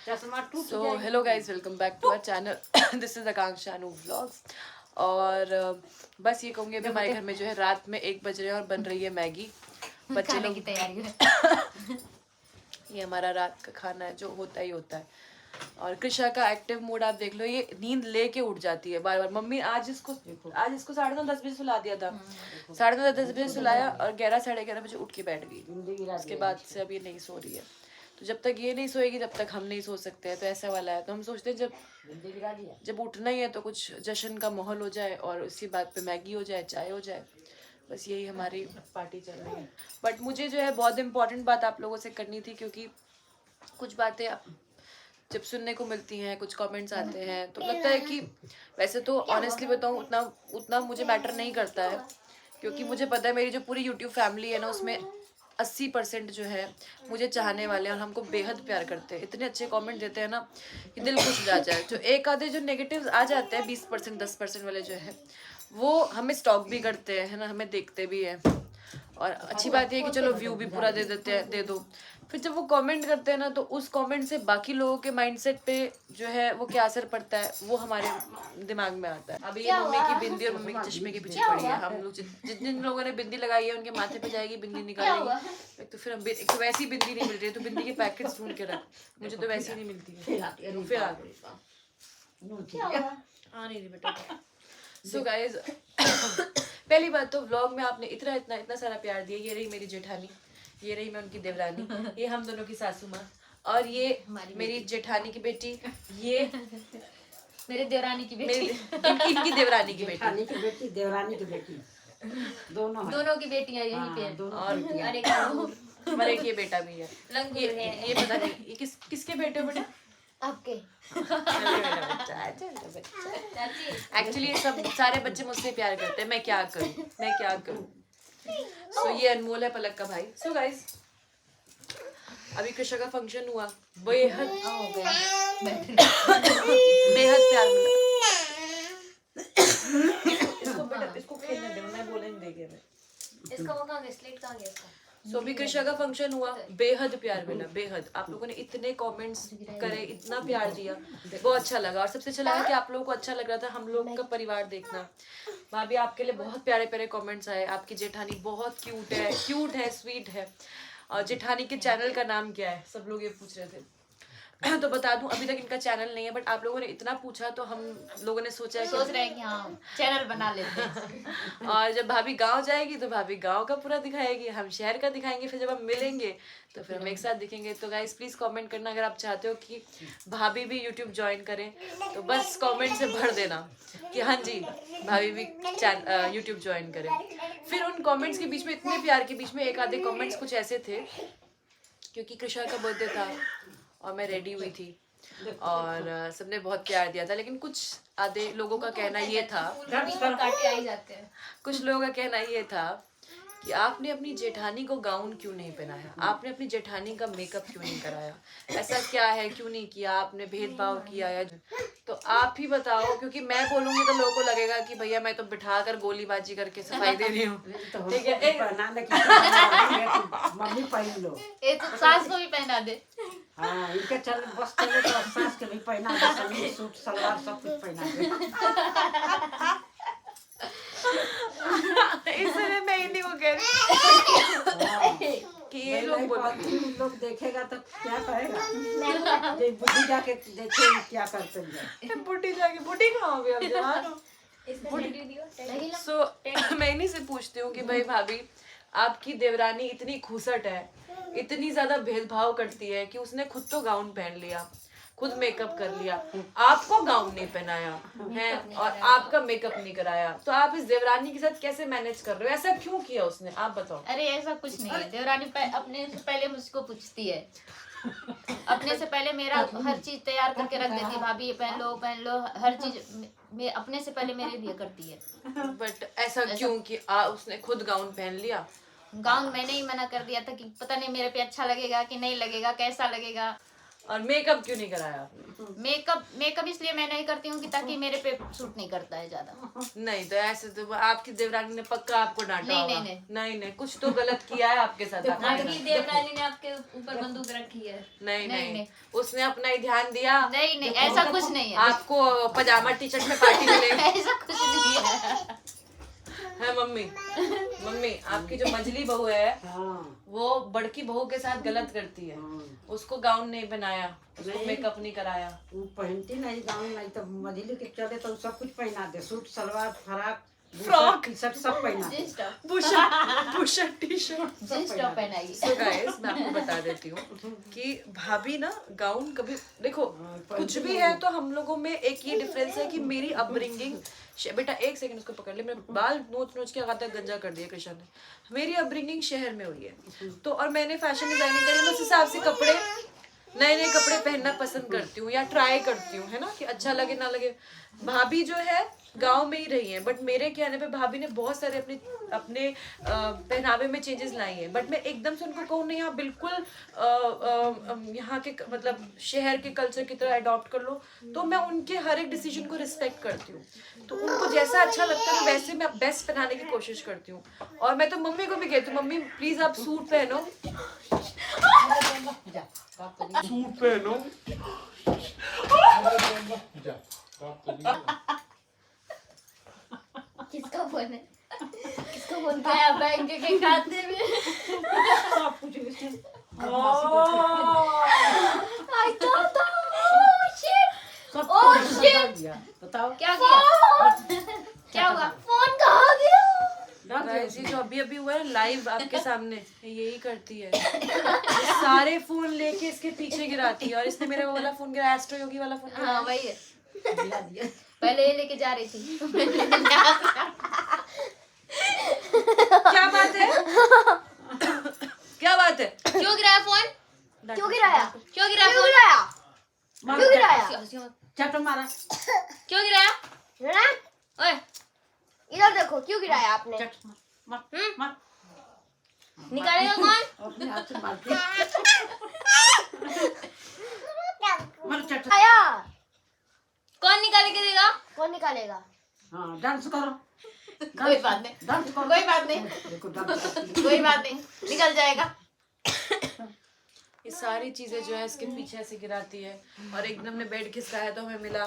So hello guys, welcome back to our channel. This is Akanksha Anoop vlogs. और बस ये कहूँगी, अभी हमारे घर में जो है रात में 1 बज रहे हैं और बन रही है मैगी। बच्चे लोग की तैयारी है। ये हमारा रात का खाना है जो होता ही होता है। और कृषा का एक्टिव मूड आप देख लो, ये नींद लेके उठ जाती है बार बार। मम्मी आज इसको 9:30-10 बजे सुला दिया था। 9:30-10 बजे सुलाया और 11 साढ़े 11 बजे उठ के बैठ गई। उसके बाद से अब ये नहीं सो रही है। तो जब तक ये नहीं सोएगी तब तक हम नहीं सो सकते हैं। तो ऐसा वाला है। तो हम सोचते हैं जब उठना ही है तो कुछ जश्न का माहौल हो जाए और उसी बात पे मैगी हो जाए, चाय हो जाए। बस यही हमारी पार्टी चल रही है। बट मुझे जो है बहुत इंपॉर्टेंट बात आप लोगों से करनी थी, क्योंकि कुछ बातें जब सुनने को मिलती हैं, कुछ कमेंट्स आते हैं, तो लगता है कि वैसे तो ऑनेस्टली बताऊं उतना मुझे मैटर नहीं करता है, क्योंकि मुझे पता है मेरी जो पूरी यूट्यूब फैमिली है ना, उसमें 80% जो है मुझे चाहने वाले हैं और हमको बेहद प्यार करते हैं। इतने अच्छे कमेंट देते हैं ना कि दिल खुश हो जाता है। जो एक आधे जो नेगेटिव्स आ जाते हैं 20% 10% वाले जो है, वो हमें स्टॉक भी करते हैं, है ना, हमें देखते भी हैं। और अच्छी बात यह है कि चलो व्यू भी पूरा दे देते हैं, दे दो। फिर जब वो कमेंट करते हैं ना, तो उस कमेंट से बाकी लोगों के माइंडसेट पे जो है वो क्या असर पड़ता है, वो हमारे दिमाग में आता है। अभी ये मम्मी की बिंदी और मम्मी के चश्मे के पीछे पड़ी है। हम लोग जिन लोगों ने बिंदी लगाई है उनके माथे पे जाएगी, बिंदी निकालेगी। एक तो फिर एक तो वैसी बिंदी नहीं मिल रही है, तो बिंदी के पैकेट्स ढूंढ के रख। मुझे तो वैसी नहीं मिलती है। फिर आ गई आ नहीं रही बेटा। सो गाइज, पहली बात तो व्लॉग में आपने इतना इतना इतना सारा प्यार दिया। ये रही मेरी जेठानी, ये रही मैं उनकी देवरानी, ये हम दोनों की सासू माँ, और ये मेरी जेठानी की बेटी, ये मेरे देवरानी की बेटी, इनकी देवरानी की बेटी, देवरानी की बेटी दोनों की बेटियां यहीं पे हैं। और हमारे ये बेटा भी है। ये पता नहीं ये किसके बेटे हो बेटा? आपके। एक्चुअली ये सब सारे बच्चे मुझसे प्यार करते हैं। मैं क्या करूं। सो ये अनमोल है, पलक का भाई। सो गाइस, अभी कृषा का फंक्शन हुआ, बेहद प्यार मिला। इसको बेटा इसको खेलने दे, मैं बोलने नहीं देगी मैं। इसका वो कहाँ गया, स्लेट कहाँ गया इसका? सो अभी कृषा का फंक्शन हुआ, बेहद प्यार मिला, बेहद। आप लोगों ने इतने कमेंट्स करे, इतना प्यार दिया, बहुत अच्छा लगा। और सबसे अच्छा लगा कि आप लोगों को अच्छा लग रहा था हम लोग का परिवार देखना। भाभी आपके लिए बहुत प्यारे प्यारे कमेंट्स आए। आपकी जेठानी बहुत क्यूट है, स्वीट है। और जेठानी के चैनल का नाम क्या है, सब लोग ये पूछ रहे थे। तो बता दूं, अभी तक इनका चैनल नहीं है, बट आप लोगों ने इतना पूछा तो हम लोगों ने सोच रहे हैं कि हाँ चैनल बना लेते हैं। और जब भाभी गांव जाएगी तो भाभी गांव का पूरा दिखाएगी, हम शहर का दिखाएंगे। फिर जब हम मिलेंगे तो फिर हम एक साथ दिखेंगे। तो गाइस प्लीज कमेंट करना अगर आप चाहते हो कि भाभी भी यूट्यूब ज्वाइन करें, तो बस कमेंट से भर देना कि हाँ जी भाभी भी यूट्यूब ज्वाइन करें। फिर उन कमेंट्स के बीच में, इतने प्यार के बीच में, एक आधे कमेंट्स कुछ ऐसे थे, क्योंकि कृषा का बर्थडे था और मैं रेडी हुई थी और सबने बहुत प्यार दिया था, लेकिन कुछ आधे लोगों का कहना ये था, कुछ लोगों का कहना ये था कि आपने अपनी जेठानी को गाउन क्यों नहीं पहनाया, आपने अपनी जेठानी का मेकअप क्यों नहीं कराया, ऐसा क्या है, क्यों नहीं किया आपने, भेदभाव किया या? तो आप ही बताओ, क्योंकि मैं बोलूंगी तो लोगों को लगेगा कि भैया मैं तो बिठा कर गोलीबाजी करके सफाई दे रही हूँ। ठीक है, मम्मी पहन लो, ये तो सास को भी पहना दे। हाँ इनके चल बस चले तो सास के भी पहना दे, समीज सूट सलवार सब कुछ पहना दे। इसलिए मैं इन्हीं को कह रही कि ये लोग देखेगा तो क्या कहेगा, बुढ़ी जाके देखे क्या करते हैं। बुढ़ी कहाँ हो गई अब? सो मैं इन्हीं से पूछती हूँ कि भाई भाभी, आपकी देवरानी इतनी खुसट है, इतनी ज्यादा भेदभाव करती है कि उसने खुद तो गाउन पहन लिया, खुद मेकअप कर लिया, आपको गाउन नहीं पहनाया है और आपका मेकअप नहीं कराया, तो आप इस देवरानी के साथ कैसे मैनेज कर रहे हो? ऐसा क्यों किया उसने, आप बताओ। अरे ऐसा कुछ नहीं है, देवरानी अपने से पहले मुझको पूछती है, अपने से पहले मेरा हर चीज तैयार करके रख देती है। भाभी ये पहन लो, हर चीज अपने से पहले मेरे लिए करती है। बट ऐसा क्यों कि उसने खुद गाउन पहन लिया? गाउन मैंने ही मना कर दिया था कि पता नहीं मेरे पे अच्छा लगेगा कि नहीं लगेगा, कैसा लगेगा। और मेकअप क्यों नहीं कराया आपने? मेकअप इसलिए मैं नहीं करती हूँ कि ताकि मेरे पे सूट नहीं करता है ज्यादा। नहीं तो ऐसे तो आपकी देवरानी ने पक्का आपको डांटा नहीं, होगा। नहीं, नहीं कुछ तो गलत किया है आपके साथ। आपकी देवरानी ने आपके ऊपर बंदूक रखी है। नहीं उसने अपना ही ध्यान दिया। नहीं ऐसा कुछ नहीं है। आपको पजामा टी शर्ट में पार्टी मिलेगी। ऐसा कुछ नहीं है। है मम्मी आपकी जो मजली बहू है हाँ वो बड़की बहू के साथ गलत करती है। उसको गाउन नहीं पहनाया, उसको मेकअप नहीं कराया। वो पहनती नहीं गाउन, नहीं तो मझली के चले तो सब कुछ पहना दे, suit salwar frock frock T shirt सब पहना दे। Jeans top bush shirt T shirt. Jeans top पहनाई। So guys, मैं आपको बता देती हूँ कि भाभी ना गाउन कभी देखो कुछ भी है तो हम लोगों में एक ये डिफरेंस है कि मेरी अपब्रिंगिंग, बेटा एक सेकंड उसको पकड़ ले, मेरे बाल नोच के लगातार गंजा कर दिया कृष्ण ने। मेरी अपब्रिंगिंग शहर में हुई है तो और मैंने फैशन डिजाइनिंग करी, मैं उस हिसाब से कपड़े नए कपड़े पहनना पसंद करती हूँ या ट्राई करती हूँ, है ना, कि अच्छा लगे ना लगे। भाभी जो है गांव में ही रही है बट मेरे कहने पे भाभी ने बहुत सारे अपने पहनावे में चेंजेस लाई हैं। बट मैं एकदम से उनको कहूँ नहीं आप बिल्कुल यहाँ के मतलब शहर के कल्चर की तरह अडॉप्ट कर लो, तो मैं उनके हर एक डिसीजन को रिस्पेक्ट करती हूँ। तो उनको जैसा अच्छा लगता है वैसे मैं बेस्ट पहनाने की कोशिश करती हूँ। और मैं तो मम्मी को भी कहती हूँ, मम्मी प्लीज आप सूट पहनो, सूट पहनो। किसका फोन है? किसका फोन गया बैंक के खाते में? सब कुछ आई थॉट ओह शिट बताओ क्या किया? क्या हुआ? फोन कहाँ गया? गाइस ये जो अभी हुआ है लाइव आपके सामने, यही करती है, ये सारे फोन लेके इसके पीछे गिराती है। और इसने मेरा वो वाला फोन गिराया, एस्ट्रो योगी वाला फोन गिराया। हाँ वही है। दिला दिया। पहले ये लेके जा रही थी। क्या बात है? क्या बात है? क्यों गिराया फोन? क्यों गिराया? क्यों गिराया क्यों फोन? गिराया? मार क्यों गिराया? चट मारा क्यों गिराया? गिराया? ओए इधर देखो, क्यों गिराया आपने? चट मार मार निकालेगा कौन? अपने हाथ से मार के मार चट। आया कौन निकाल के देगा? कौन निकालेगा? हाँ डांस करो, कोई बात नहीं, डांस करो, कोई बात नहीं, देखो डांस करती है। कोई बात नहीं, निकल जाएगा। ये सारी चीजें जो है इसके पीछे ऐसे गिराती है। और एक दिन हमने बेड खिसकाया तो हमें मिला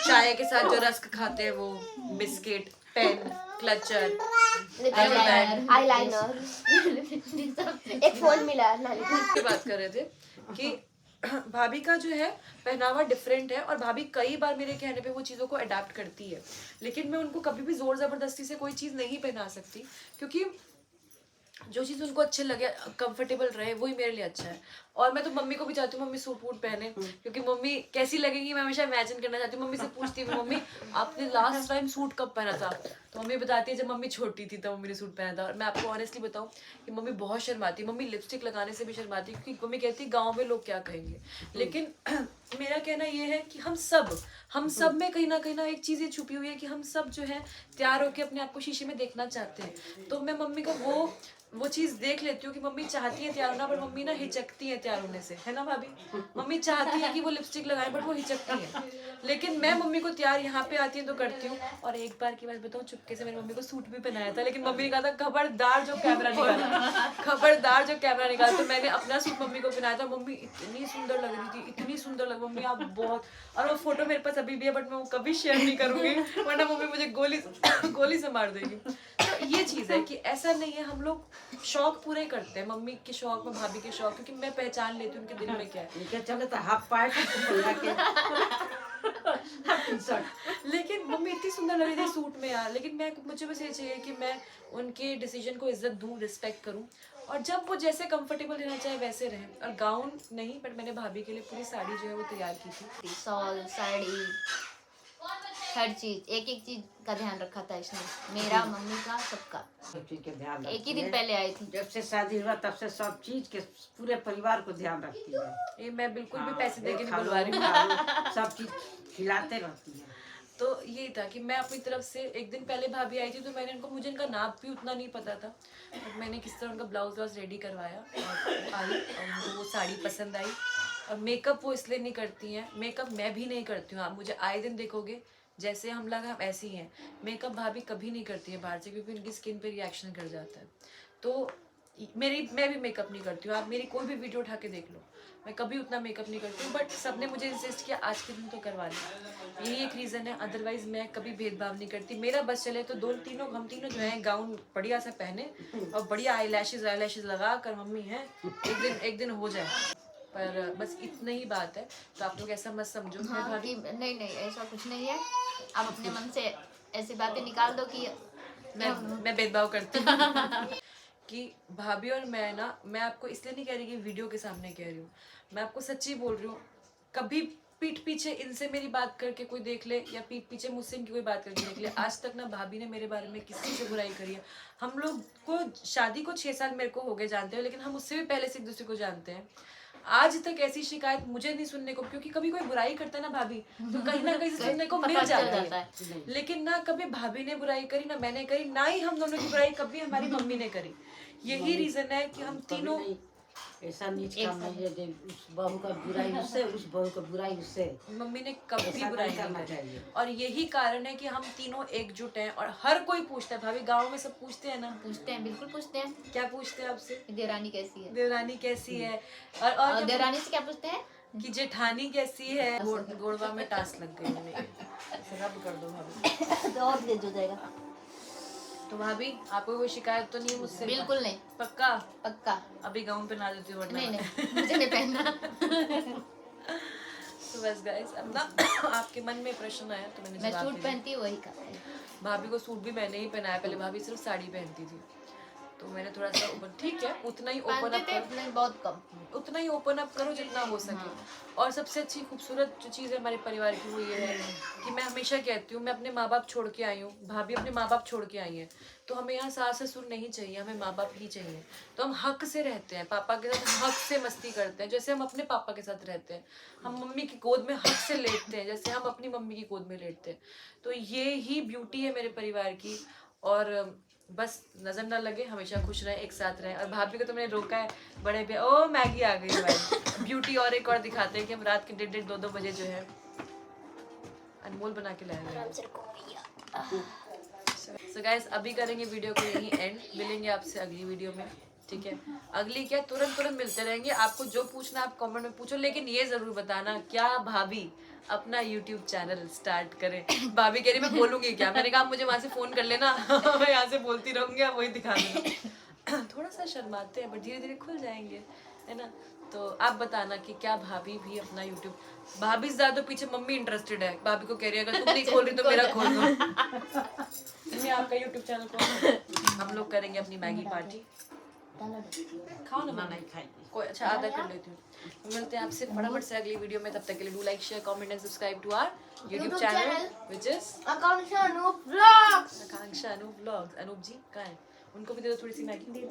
चाय के साथ जो रस्क खाते हैं वो, बिस्किट, पेन, क्लचर, आईलाइनर, एक फोन मिला नानी की बात कर रहे थे कि भाभी का जो है पहनावा डिफरेंट है और भाभी कई बार मेरे कहने पे वो चीज़ों को अडेप्ट करती है, लेकिन मैं उनको कभी भी जोर ज़बरदस्ती से कोई चीज़ नहीं पहना सकती, क्योंकि जो चीज़ उनको अच्छे लगे, कंफर्टेबल रहे, वही मेरे लिए अच्छा है। और मैं तो मम्मी को भी चाहती हूँ मम्मी सूट वूट पहने, क्योंकि मम्मी कैसी लगेंगी मैं हमेशा इमेजिन करना चाहती हूँ। मम्मी से पूछती हूँ मम्मी आपने लास्ट टाइम सूट कब पहना था, तो मम्मी बताती है जब मम्मी छोटी थी तब मम्मी ने सूट पहना था। और मैं आपको ऑनेस्टली बताऊँ कि मम्मी बहुत शर्माती, मम्मी लिपस्टिक लगाने से भी शर्माती, क्योंकि मम्मी कहती है गाँव में लोग क्या कहेंगे। लेकिन मेरा कहना ये है कि हम सब में कहीं ना एक चीज़ ये छुपी हुई है कि हम सब जो है तैयार होकर अपने आप को शीशे में देखना चाहते हैं। तो मैं मम्मी को वो चीज देख लेती हूँ कि मम्मी चाहती है तैयार होना, पर मम्मी ना हिचकती है तैयार होने से, है ना भाभी? मम्मी चाहती है कि वो लिपस्टिक लगाए बट वो हिचकती है। लेकिन मैं मम्मी को तैयार यहाँ पे आती है तो करती हूँ। और एक बार की बात बताऊँ, चुपके से मेरी मम्मी को सूट भी पहनाया था, लेकिन मम्मी ने कहा था खबरदार जो कैमरा निकाला, तो मैंने अपना सूट मम्मी को पहनाया था। मम्मी इतनी सुंदर लग रही थी, इतनी सुंदर लग, मम्मी आप बहुत, और वो फोटो मेरे पास अभी भी है बट मैं वो कभी शेयर नहीं करूंगी वरना मम्मी मुझे गोली से मार देगी। तो ये चीज़ है कि ऐसा नहीं है, हम लोग शौक पूरे करते हैं, मम्मी के शौक में, भाभी के शौक, क्योंकि मैं पहचान लेती हूँ उनके दिल में क्या है। इनके चले तो हाफ पैंट पहना के टी शर्ट। लेकिन मम्मी इतनी सुंदर लग रही थी सूट में यार, लेकिन मुझे बस ये चाहिए कि मैं उनके डिसीजन को इज्जत दूँ, रिस्पेक्ट करूँ, और जब वो जैसे कंफर्टेबल रहना चाहे वैसे रहें। और गाउन नहीं, बट मैंने भाभी के लिए पूरी साड़ी जो है वो तैयार की थी। सॉल, साड़ी, हर चीज, एक चीज का ध्यान रखा था इसने, मेरा, मम्मी का, सबका। सब चीज के ध्यान एक ही दिन पहले आई थी। जब से शादी हुआ तब से सब चीज के पूरे परिवार को ध्यान रखती है। ये मैं बिल्कुल भी हाँ, पैसे दे के नहीं खालो, बुलवा रही हूँ। खालो, सब चीज खिलाते रहती है। तो ये था कि मैं अपनी तरफ से एक दिन पहले भाभी आई थी तो मैंने मुझे इनका नाप भी उतना नहीं पता था, बट मैंने किस तरह उनका ब्लाउज रेडी करवाया और आई, और उनको वो साड़ी पसंद आई और मेकअप वो इसलिए नहीं करती हैं, मेकअप मैं भी नहीं करती हूँ, आप मुझे आए दिन देखोगे जैसे हम लोग हम ऐसे ही हैं। मेकअप भाभी कभी नहीं करती है बाहर से, क्योंकि उनकी स्किन पे रिएक्शन कर जाता है। तो मैं भी मेकअप नहीं करती हूँ, आप मेरी कोई भी वीडियो उठा के देख लो, मैं कभी उतना मेकअप नहीं करती हूँ। बट सबने मुझे इंसिस्ट किया आज के दिन तो करवा लिया, यही एक रीज़न है। अदरवाइज मैं कभी भेदभाव नहीं करती। मेरा बस चले तो हम तीनों जो हैं गाउन बढ़िया सा पहने और बढ़िया आई लैशेज लगा कर मम्मी है, एक दिन हो जाए। पर बस इतना ही बात है, तो आप लोग ऐसा मत समझो। मैं हाँ भाभी कि नहीं ऐसा कुछ नहीं है, आप अपने मन से ऐसी बातें निकाल दो कि मैं भेदभाव करती हूँ कि भाभी और मैं आपको इसलिए नहीं कह रही कि वीडियो के सामने कह रही हूँ, मैं आपको सच्ची बोल रही हूँ। कभी पीठ पीछे इनसे मेरी बात करके कोई देख ले, या पीठ पीछे मुझसे इनकी कोई बात करके देख ले, आज तक ना भाभी ने मेरे बारे में किसी से बुराई करी है। हम लोग को शादी को 6 साल मेरे को हो गए जानते हैं, लेकिन हम उससे भी पहले से एक दूसरे को जानते हैं। आज तक ऐसी शिकायत मुझे नहीं सुनने को, क्योंकि कभी कोई बुराई करता है ना भाभी, तो कहीं ना कहीं से सुनने को मिल जाता है। लेकिन ना कभी भाभी ने बुराई करी, ना मैंने करी, ना ही हम दोनों की बुराई कभी हमारी मम्मी ने करी। यही रीजन है कि हम तीनों ऐसा नीच काम नहीं है, उस बहू का बुराई उससे, उस बहू का बुराई उससे। मम्मी ने कभी ऐसा बुराई नहीं नहीं करना करी। चाहिए। और यही कारण है कि हम तीनों एकजुट हैं। और हर कोई पूछता है, भाभी गांव में सब पूछते हैं ना? पूछते हैं, बिल्कुल पूछते हैं। क्या पूछते हैं आपसे? देवरानी कैसी है, देवरानी कैसी है, और और देवरानी से क्या पूछते हैं कि जेठानी कैसी है। गोड़वा में टास लग गई मेरे, रब कर दो भाभी। तो और तेज हो जाएगा। तो भाभी आपको कोई शिकायत तो नहीं है मुझसे? बिल्कुल नहीं, पक्का? पक्का अभी गाउन पहना देती हूँ वरना। नहीं मुझे नहीं पहनना। तो बस गाइस, अब ना आपके मन में प्रश्न आया तो मैंने मैं जवाब सूट दे दिया। पहनती हूँ वही का। भाभी को सूट भी मैंने ही पहनाया, पहले भाभी सिर्फ साड़ी पहनती थी, तो मैंने थोड़ा सा ओपन, ठीक है उतना ही ओपन पहनते अप थे कर, नहीं, बहुत कम। उतना ही ओपन अप करो जितना हो सके। और सबसे अच्छी खूबसूरत जो चीज़ है हमारे परिवार की वो ये है कि मैं हमेशा कहती हूँ, मैं अपने माँ बाप छोड़ के आई हूँ, भाभी अपने माँ बाप छोड़ के आई हैं, तो हमें यहाँ सास ससुर नहीं चाहिए, हमें माँ बाप ही चाहिए। तो हम हक से रहते हैं, पापा के साथ हक से मस्ती करते हैं, जैसे हम अपने पापा के साथ रहते हैं। हम मम्मी की गोद में हक से लेटते हैं, जैसे हम अपनी मम्मी की गोद में लेटते हैं। तो ये ही ब्यूटी है मेरे परिवार की। और बस नजर ना लगे, हमेशा खुश रहे, एक साथ रहे। और भाभी को तो मैंने रोका है, बड़े पे ओ मैगी आ गई भाई। ब्यूटी और एक और दिखाते हैं कि हम रात के 1:30 2-2 बजे जो है अनमोल बना के लाए हैं। सो गाइस, अभी करेंगे वीडियो को यहीं एंड, मिलेंगे आपसे अगली वीडियो में, ठीक है? अगली क्या, तुरंत मिलते रहेंगे। आपको जो पूछना आप कमेंट में पूछो, लेकिन ये जरूर बताना क्या भाभी अपना YouTube चैनल स्टार्ट करें। भाभी कह रही मैं बोलूंगी क्या, मैंने कहा मुझे वहां से फोन कर लेना। मैं यहाँ से बोलती रहूंगी, आप वही दिखा देना। थोड़ा सा शर्माते हैं, बट धीरे धीरे खुल जाएंगे, है ना? तो आप बताना कि क्या भाभी भी अपना YouTube, भाभी से ज्यादा पीछे मम्मी इंटरेस्टेड है। भाभी को कह रही है अगर तुम नहीं खोल रही तो मेरा खोल दो। मैं आपका YouTube चैनल खोल, हम लोग करेंगे अपनी मैगी पार्टी। खाओ ना, नहीं खाएगी। कोई अच्छा आधा कर लेती हूँ। मिलते हैं आपसे फटाफट से अगली वीडियो में, तब तक के लिए do like share comment and subscribe to our YouTube channel which is Akanksha Anoop vlogs. Akanksha Anoop vlogs. Anoop ji कहाँ है? उनको भी दे दो थोड़ी सी मैगी।